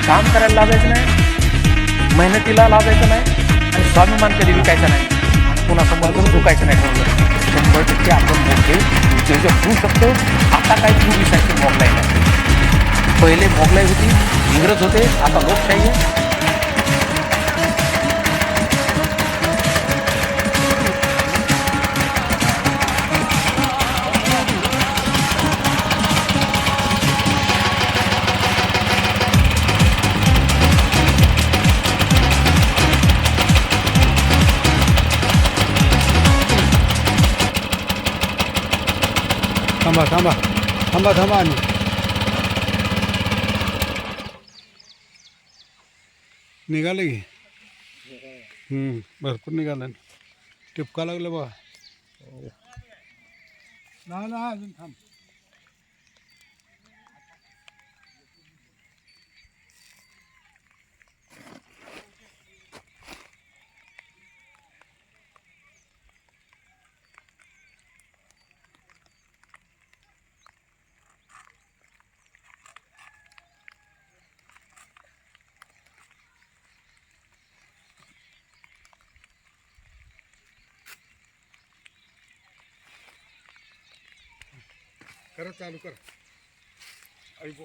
काम करायला लाजायचं नाही, मेहनतीला लाजायचं नाही आणि स्वाभिमान कधी विकायचा नाही, कोणासमोर पण झुकायचं नाही ठरवलं 100% आपण मोठे उद्योजक होऊ शकतो. आता काही पूर्वीसारखी मोगलाई नाही. पहिले मोगलाई होती, इंग्रज होते, आता लोकशाही आहे. थांबा थांबा थांबा थांबा आणि निघाले की भरपूर निघालं. टिपका लागलं बघा. ना अजून थांब. कर चालू कर. ऐकू